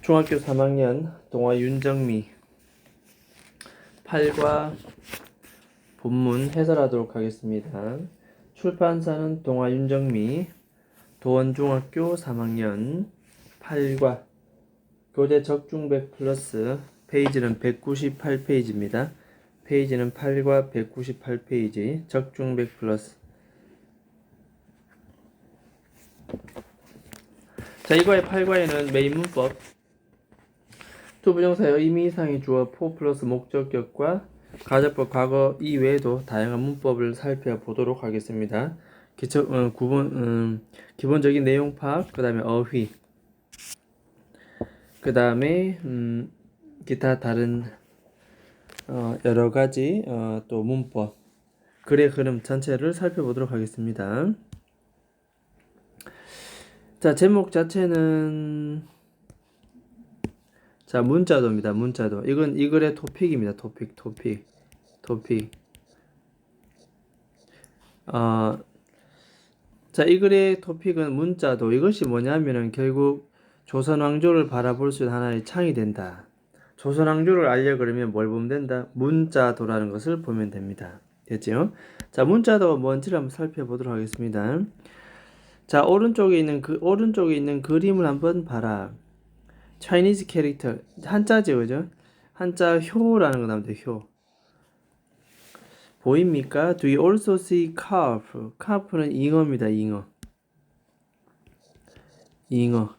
중학교 3학년 동아 윤정미 8과 본문 해설하도록 하겠습니다. 출판사는 동아 윤정미, 도원중학교 3학년 8과 교재 적중백 플러스 페이지는 198페이지입니다. 페이지는 8과 198페이지 적중백 플러스. 자, 이과의 8과에는 메인 문법 투부정사의 의미상의 주어 포 플러스 목적격과 가정법 과거 이외에도 다양한 문법을 살펴보도록 하겠습니다. 기본적인 내용 파악, 그 다음에 어휘, 그 다음에 기타 다른 여러가지 또 문법, 글의 흐름 전체를 살펴보도록 하겠습니다. 자, 제목 자체는 자, 문자도입니다. 문자도. 이건 이 글의 토픽입니다. 토픽. 자, 이 글의 토픽은 문자도. 이것이 뭐냐면은 결국 조선 왕조를 바라볼 수 있는 하나의 창이 된다. 조선 왕조를 알려 그러면 뭘 보면 된다? 문자도라는 것을 보면 됩니다. 됐죠? 자, 문자도가 뭔지를 한번 살펴보도록 하겠습니다. 자, 오른쪽에 있는 그림을 한번 봐라. Chinese 캐릭터 한자죠, 그죠? 한자 효라는 거 나옵니다. 효 보입니까? Do you also see carp? carp는 잉어입니다. 잉어. 이거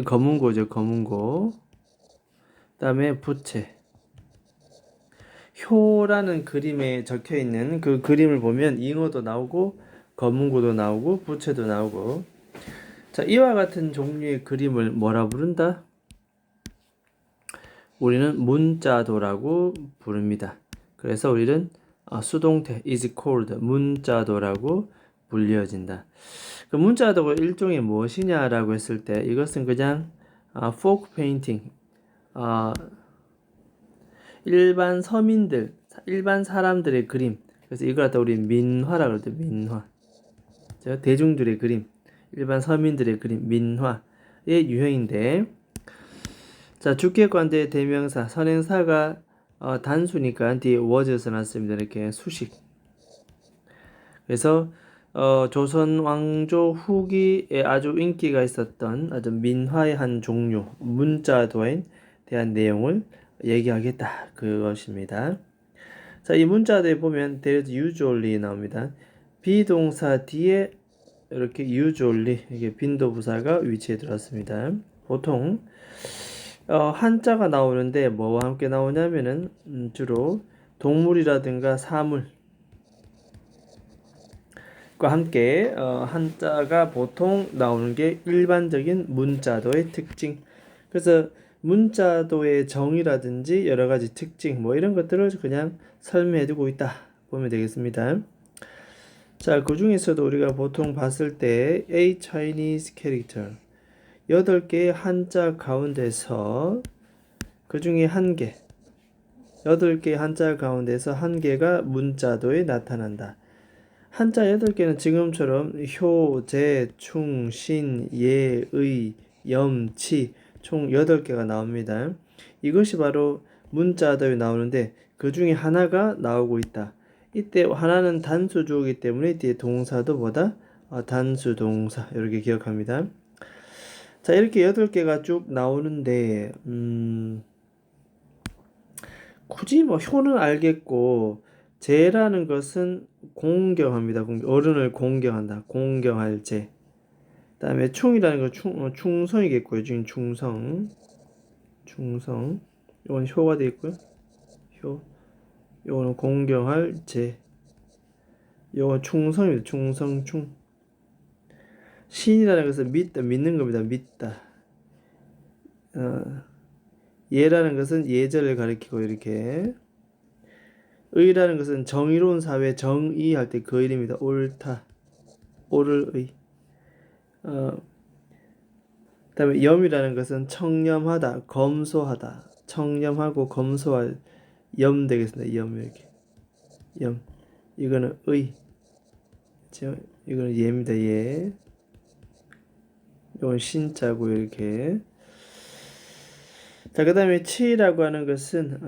검은고죠. 검은고. 그다음에 부채. 효라는 그림에 적혀 있는 그 그림을 보면 잉어도 나오고 검은고도 나오고 부채도 나오고. 자, 이와 같은 종류의 그림을 뭐라 부른다? 우리는 문자도라고 부릅니다. 그래서 우리는 수동태 is called 문자도라고 불려진다. 그 문자도가 일종의 무엇이냐라고 했을 때 이것은 그냥 folk painting, 일반 서민들, 일반 사람들의 그림. 그래서 이걸 갖다 우리 민화라고 그러죠. 민화. 대중들의 그림, 일반 서민들의 그림, 민화의 유형인데, 자, 주격관대 대명사, 선행사가 단수니까 뒤에 was를 놨습니다. 이렇게 수식. 그래서 조선 왕조 후기에 아주 인기가 있었던 아주 민화의 한 종류, 문자도에 대한 내용을 얘기하겠다. 그것입니다. 자, 이 문자도에 보면 there is usually 나옵니다. 비동사 뒤에 이렇게 usually 이게 빈도부사가 위치해 들었습니다. 보통 한자가 나오는데 뭐와 함께 나오냐면은 주로 동물이라든가 사물과 함께 한자가 보통 나오는 게 일반적인 문자도의 특징. 그래서 문자도의 정의라든지 여러 가지 특징 뭐 이런 것들을 그냥 설명해 두고 있다 보면 되겠습니다. 자, 그 중에서도 우리가 보통 봤을 때 A Chinese character 8개의 한자 가운데서 그 중에 8개의 한자 가운데서 1개가 문자도에 나타난다. 한자 8개는 지금처럼 효, 제, 충, 신, 예, 의, 염, 치 총 8개가 나옵니다. 이것이 바로 문자도에 나오는데 그 중에 하나가 나오고 있다. 이때 하나는 단수주어이기 때문에 뒤에 동사도 뭐다? 단수동사 이렇게 기억합니다. 자, 이렇게 8개가 쭉 나오는데 굳이 뭐 효는 알겠고 제라는 것은 공경합니다. 어른을 공경한다. 공경할 제. 그다음에 충이라는 거 충성이겠고요. 지금 충성. 이건 효가 되어 있고요. 효. 이거는 공경할 제. 이건 충성입니다. 충. 신이라는 것은 믿는 겁니다. 믿다. 예라는 것은 예절을 가리키고 이렇게. 의라는 것은 정의로운 사회 정의할 때 그 의입니다. 옳다. 옳을 의. 그다음에 염이라는 것은 청렴하다, 검소하다. 청렴하고 검소할 염 되겠습니다. 염 이렇게. 염. 이거는 의. 그렇죠? 이거는 예입니다. 예. 이건 신자고 이렇게. 자, 그 다음에 치라고 하는 것은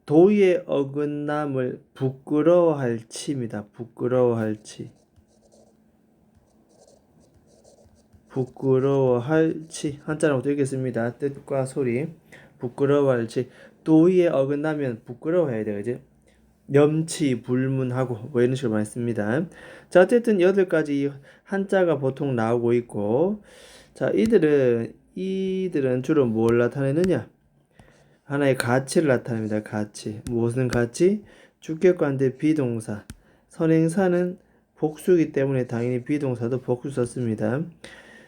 도의의 어긋남을 부끄러워할 치입니다. 부끄러워할 치. 부끄러워할 치. 한자로 읽겠습니다. 뜻과 소리. 부끄러워할 치. 도의에 어긋나면 부끄러워해야 돼요. 그지? 염치, 불문하고 뭐 이런 식으로 많이 씁니다. 자, 어쨌든 8가지 한자가 보통 나오고 있고, 자, 이들은 주로 뭘 나타내느냐? 하나의 가치를 나타냅니다. 가치. 무슨 가치? 주격관대 비동사. 선행사는 복수이기 때문에 당연히 비동사도 복수 썼습니다.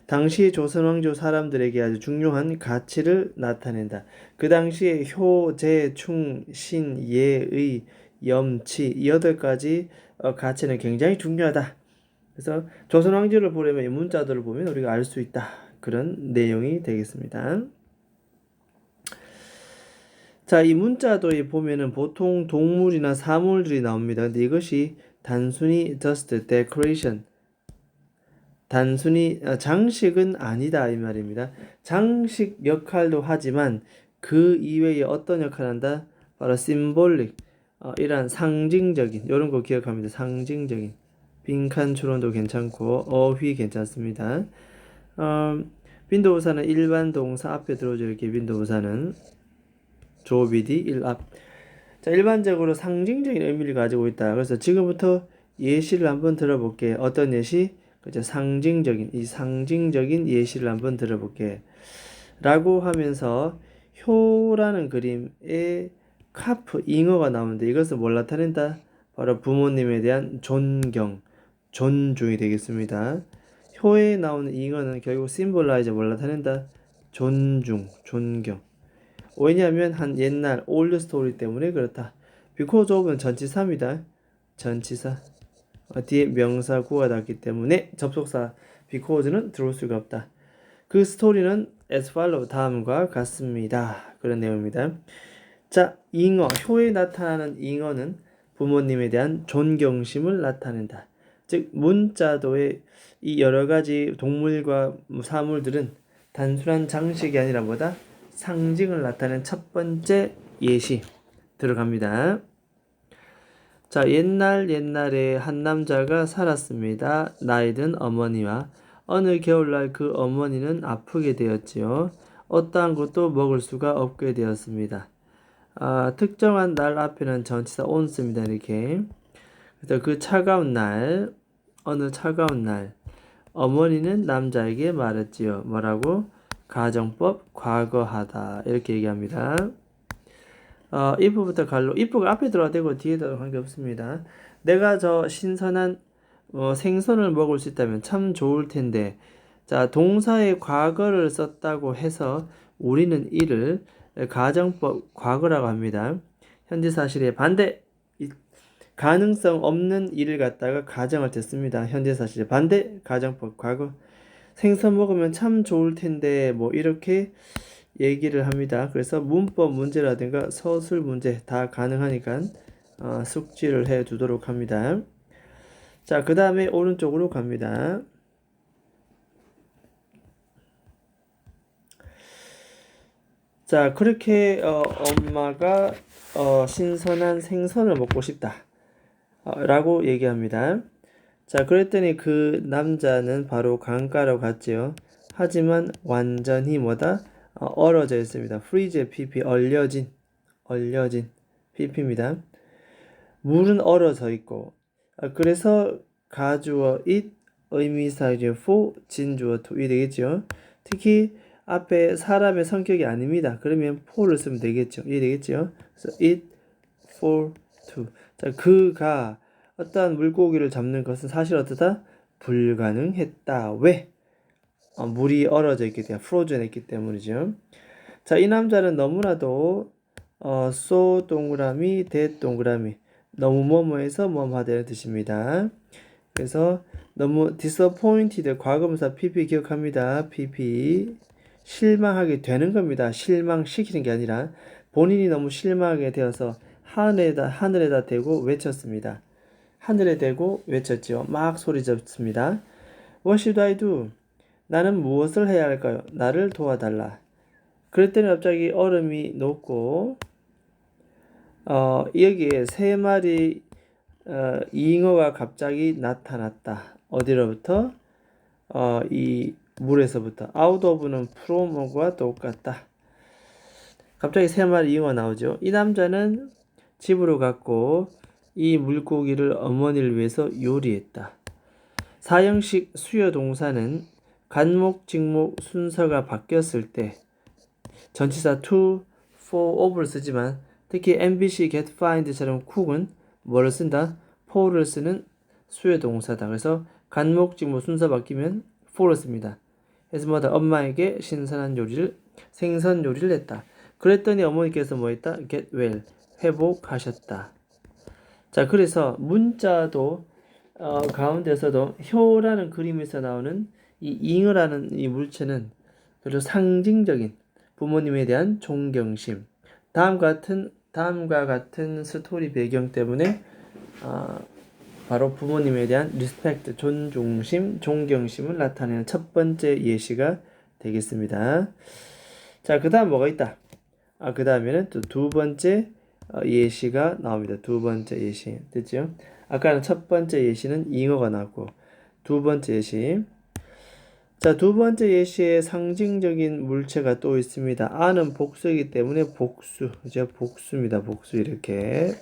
당시 조선 왕조 사람들에게 아주 중요한 가치를 나타낸다. 그 당시에 효, 재, 충, 신, 예, 의, 염, 치 이 8가지 가치는 굉장히 중요하다. 그래서 조선 왕조를 보려면 이 문자들을 보면 우리가 알 수 있다. 그런 내용이 되겠습니다. 자, 이 문자도에 보면은 보통 동물이나 사물들이 나옵니다. 근데 이것이 단순히 just decoration, 단순히 장식은 아니다 이 말입니다. 장식 역할도 하지만 그 이외에 어떤 역할을 한다? 바로 symbolic, 이러한 상징적인, 이런 거 기억합니다. 상징적인. 빈칸 추론도 괜찮고 어휘 괜찮습니다. 빈도우사는 일반 동사 앞에 들어오죠. 이렇게 빈도우사는 조비디 일앞. 자, 일반적으로 상징적인 의미를 가지고 있다. 그래서 지금부터 예시를 한번 들어볼게. 어떤 예시? 그죠? 상징적인 예시를 한번 들어볼게. 라고 하면서 효라는 그림에 카프, 잉어가 나오는데 이것은 뭘 나타낸다? 바로 부모님에 대한 존경, 존중이 되겠습니다. 효에 나오는 잉어는 결국 심볼라이저 뭘 나타낸다? 존중, 존경. 왜냐하면 한 옛날 올드 스토리 때문에 그렇다. because of는 전치사입니다. 전치사. 뒤에 명사 구가 닿기 때문에 접속사 because는 들어올 수가 없다. 그 스토리는 as follow 다음과 같습니다. 그런 내용입니다. 자, 잉어, 효에 나타나는 잉어는 부모님에 대한 존경심을 나타낸다. 즉 문자도의 이 여러 가지 동물과 사물들은 단순한 장식이 아니라 뭐다? 상징을 나타낸 첫 번째 예시 들어갑니다. 자, 옛날에 한 남자가 살았습니다. 나이든 어머니와 어느 겨울날 그 어머니는 아프게 되었지요. 어떠한 것도 먹을 수가 없게 되었습니다. 특정한 날 앞에는 전치사 on 씁니다. 이렇게. 그래서 그 차가운 날, 어느 차가운 날, 어머니는 남자에게 말했지요. 뭐라고? 가정법 과거하다. 이렇게 얘기합니다. if부터 갈로. if가 앞에 들어야 되고 뒤에 들어가 관계없습니다. 내가 저 신선한 생선을 먹을 수 있다면 참 좋을 텐데. 자, 동사의 과거를 썼다고 해서 우리는 이를 가정법 과거라고 합니다. 현재 사실의 반대, 가능성 없는 일을 갖다가 가정할 때 씁니다. 현재 사실의 반대, 가정법 과거. 생선 먹으면 참 좋을 텐데 뭐 이렇게 얘기를 합니다. 그래서 문법 문제라든가 서술 문제 다 가능하니까 숙지를 해 두도록 합니다. 자, 그 다음에 오른쪽으로 갑니다. 자, 그렇게 엄마가 신선한 생선을 먹고 싶다 라고 얘기합니다. 자, 그랬더니 그 남자는 바로 강가로 갔지요. 하지만 완전히 뭐다? 얼어져 있습니다. freeze pp 얼려진 pp입니다. 물은 얼어져 있고 그래서 가주어 it 의미사 이제 for 진주어 to이 되겠죠. 특히 앞에 사람의 성격이 아닙니다. 그러면 for를 쓰면 되겠죠. 이해되겠죠? 그래서 it for to. 자, 그가 어떠한 물고기를 잡는 것은 사실 어떠다? 불가능했다. 왜? 물이 얼어져 있기 때문에 frozen 했기 때문이죠. 자, 이 남자는 너무나도 so 동그라미 that 동그라미 너무 뭐뭐해서 뭐뭐하다는 뜻입니다. 그래서 너무 disappointed 과거분사 pp 기억합니다. pp 실망하게 되는 겁니다. 실망시키는 게 아니라 본인이 너무 실망하게 되어서 하늘에다 대고 외쳤습니다. 하늘에 대고 외쳤지요. 막 소리쳤습니다. What should I do? 나는 무엇을 해야 할까요? 나를 도와달라. 그랬더니 갑자기 얼음이 녹고 여기에 세 마리 잉어가 갑자기 나타났다. 어디로부터? 이 물에서부터. out of는 from과 똑같다. 갑자기 세 마리 잉어가 나오죠. 이 남자는 집으로 갔고 이 물고기를 어머니를 위해서 요리했다. 사형식 수요 동사는 간목, 직목 순서가 바뀌었을 때 전치사 to, for, of를 쓰지만 특히 MBC, get, find처럼 cook은 뭐를 쓴다? for를 쓰는 수요 동사다. 그래서 간목, 직목 순서 바뀌면 for를 씁니다. 해서마다 엄마에게 신선한 요리를 생선 요리를 했다. 그랬더니 어머니께서 뭐 했다? get well, 회복하셨다. 자, 그래서 문자도 가운데서도 효라는 그림에서 나오는 이 잉어라는 이 물체는 그리고 상징적인 부모님에 대한 존경심, 다음과 같은 스토리 배경 때문에 바로 부모님에 대한 리스펙트, 존중심, 존경심을 나타내는 첫 번째 예시가 되겠습니다. 자, 그 다음 뭐가 있다? 그 다음에는 또 두 번째 예시가 나옵니다. 두 번째 예시. 됐죠? 아까는 첫 번째 예시는 잉어가 나왔고, 두 번째 예시. 자, 두 번째 예시에 상징적인 물체가 또 있습니다. 아는 복수이기 때문에 복수. 그죠? 복수입니다. 복수. 이렇게.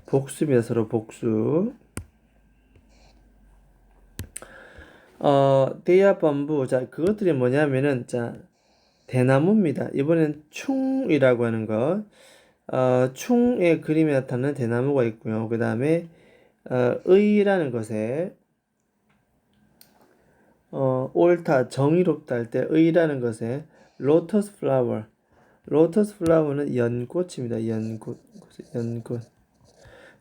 복수입니다. 서로 복수. 대야반부. 자, 그것들이 뭐냐면은, 자, 대나무입니다. 이번엔 충이라고 하는 것. 충의 그림에 나타나는 대나무가 있고요. 그 다음에, 의라는 것에, 옳다, 정의롭다 할 때 의라는 것에, 로터스 플라워. 로터스 플라워는 연꽃입니다. 연꽃.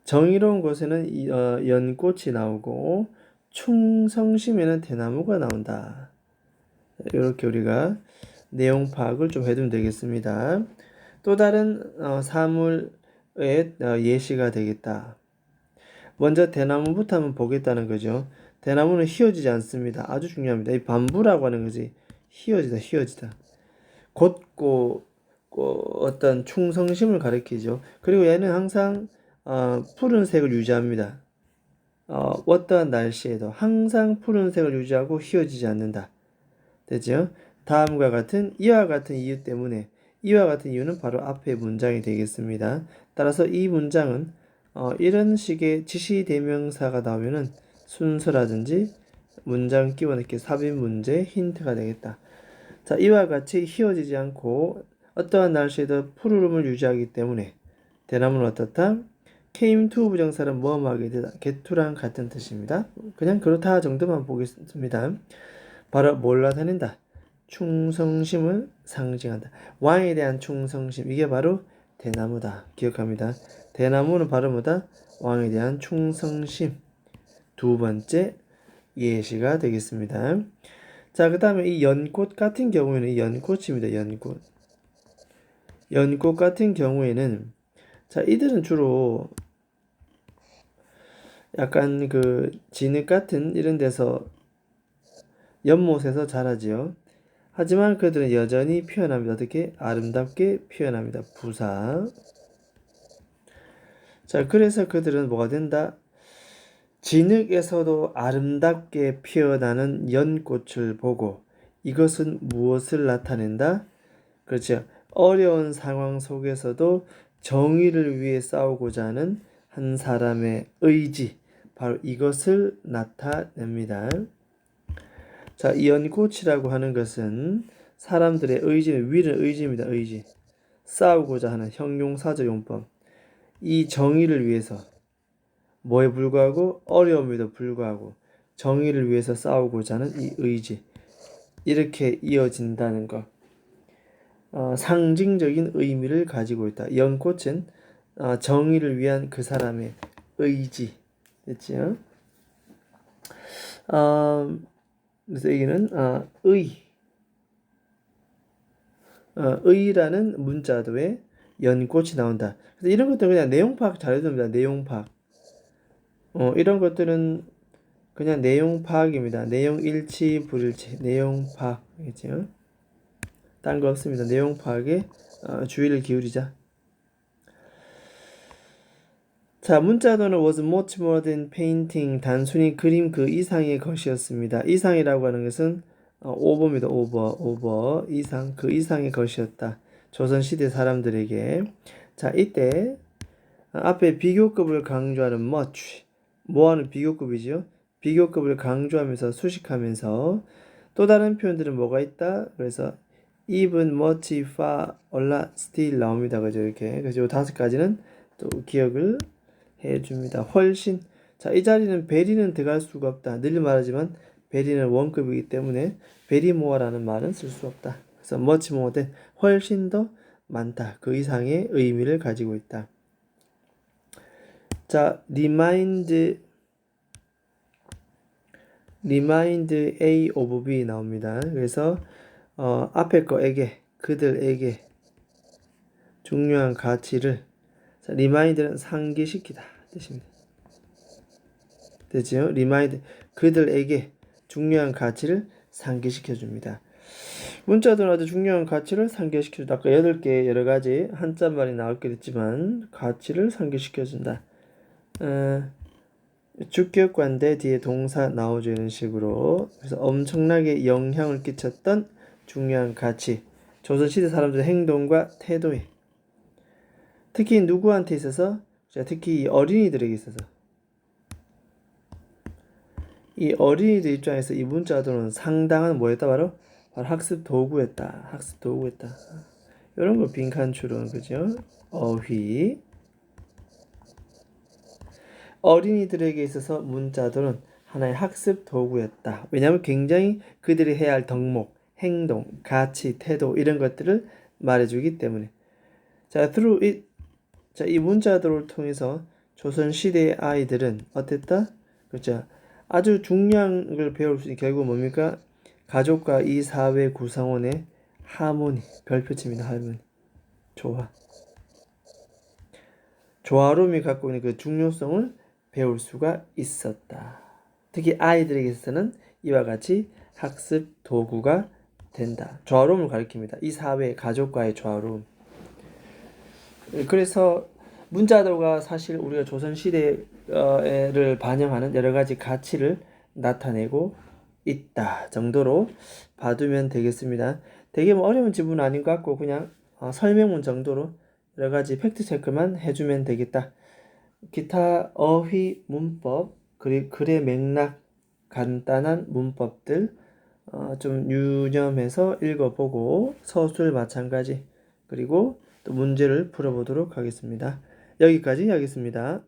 정의로운 곳에는 연꽃이 나오고, 충성심에는 대나무가 나온다. 이렇게 우리가 내용 파악을 좀 해두면 되겠습니다. 또 다른 사물의 예시가 되겠다. 먼저 대나무부터 한번 보겠다는 거죠. 대나무는 휘어지지 않습니다. 아주 중요합니다. 이 반부라고 하는 것이 휘어지다. 곧고 어떤 충성심을 가리키죠. 그리고 얘는 항상 푸른색을 유지합니다. 어떠한 날씨에도 항상 푸른색을 유지하고 휘어지지 않는다. 되죠? 다음과 같은 이와 같은 이유 때문에 이와 같은 이유는 바로 앞의 문장이 되겠습니다. 따라서 이 문장은 이런 식의 지시대명사가 나오면은 순서라든지 문장 끼워넣기 삽입 문제 힌트가 되겠다. 자, 이와 같이 휘어지지 않고 어떠한 날씨에도 푸르름을 유지하기 때문에 대나무는 어떻다? came to 부정사는 뭐뭐하게 되다. get to랑 같은 뜻입니다. 그냥 그렇다 정도만 보겠습니다. 바로 뭘 나타낸다? 충성심을 상징한다. 왕에 대한 충성심. 이게 바로 대나무다. 기억합니다. 대나무는 바로 뭐다? 왕에 대한 충성심. 두 번째 예시가 되겠습니다. 자, 그 다음에 이 연꽃 같은 경우에는 이 연꽃입니다. 연꽃 같은 경우에는 자, 이들은 주로 약간 그 진흙 같은 이런 데서 연못에서 자라지요. 하지만 그들은 여전히 표현합니다. 어떻게? 아름답게 표현합니다. 부사. 자, 그래서 그들은 뭐가 된다? 진흙에서도 아름답게 피어나는 연꽃을 보고 이것은 무엇을 나타낸다? 그렇죠. 어려운 상황 속에서도 정의를 위해 싸우고자 하는 한 사람의 의지, 바로 이것을 나타냅니다. 자, 이 연꽃이라고 하는 것은 사람들의 의지는 위는 의지입니다. 의지. 싸우고자 하는 형용사적 용법. 이 정의를 위해서 뭐에 불구하고 어려움에도 불구하고 정의를 위해서 싸우고자 하는 이 의지. 이렇게 이어진다는 것. 상징적인 의미를 가지고 있다. 연꽃은 정의를 위한 그 사람의 의지. 됐지요? 그래서 여기는 의라는 문자도에 연꽃이 나온다. 그래서 이런 것들은 그냥 내용 파악 잘 해둡니다. 내용 파악. 이런 것들은 그냥 내용 파악입니다. 내용 일치, 불일치, 내용 파악. 알겠죠? 딴 거 없습니다. 내용 파악에 주의를 기울이자. 자, 문자도는 was much more than painting. 단순히 그림 그 이상의 것이었습니다. 이상이라고 하는 것은 오버입니다. 오버. 이상, 그 이상의 것이었다. 조선시대 사람들에게. 자, 이때 앞에 비교급을 강조하는 much. 뭐하는 비교급이죠? 비교급을 강조하면서 수식하면서 또 다른 표현들은 뭐가 있다? 그래서 even, much, far, a lot, still 나옵니다. 그죠? 이렇게. 그래서 이 5가지는 또 기억을 해줍니다. 훨씬. 자, 이 자리는 베리는 들어갈 수가 없다. 늘 말하지만 베리는 원급이기 때문에 very more라는 말은 쓸 수 없다. 그래서 much more than 훨씬 더 많다. 그 이상의 의미를 가지고 있다. 자, remind A of B 나옵니다. 그래서 앞에 거에게 그들에게 중요한 가치를 자, remind는 상기시키다 뜻입니다. 됐죠? remind 그들에게 중요한 가치를 상기시켜 줍니다. 문자도 아주 중요한 가치를 상기시켜 준다. 아까 8개 여러 가지 한자말이 나왔게 됐지만 가치를 상기시켜 준다. 주격관대 뒤에 동사 나오죠. 이런 식으로. 그래서 엄청나게 영향을 끼쳤던 중요한 가치. 조선시대 사람들의 행동과 태도에. 특히 누구한테 있어서? 특히 이 어린이들에게 있어서. 이 어린이들 입장에서 이 문자도는 상당한 뭐였다? 바로 학습 도구였다. 학습 도구였다. 이런 거 빈칸 추론, 그죠? 어휘. 어린이들에게 있어서 문자도는 하나의 학습 도구였다. 왜냐하면 굉장히 그들이 해야 할 덕목, 행동, 가치, 태도 이런 것들을 말해주기 때문에. 자, through it. 자, 이 문자도를 통해서 조선시대의 아이들은 어땠다? 그렇죠. 아주 중요한 걸 배울 수 있는 결국 뭡니까? 가족과 이 사회 구성원의 하모니, 별표치입니다. 하모니, 조화. 조화로움이 갖고 있는 그 중요성을 배울 수가 있었다. 특히 아이들에게서는 이와 같이 학습 도구가 된다. 조화로움을 가리킵니다. 이 사회, 가족과의 조화로움. 그래서 문자도가 사실 우리가 조선시대를 반영하는 여러 가지 가치를 나타내고 있다 정도로 봐두면 되겠습니다. 되게 뭐 어려운 지문은 아닌 것 같고 그냥 설명문 정도로 여러 가지 팩트 체크만 해주면 되겠다. 기타 어휘 문법 글의 맥락 간단한 문법들 좀 유념해서 읽어보고 서술 마찬가지 그리고 또 문제를 풀어보도록 하겠습니다. 여기까지 하겠습니다.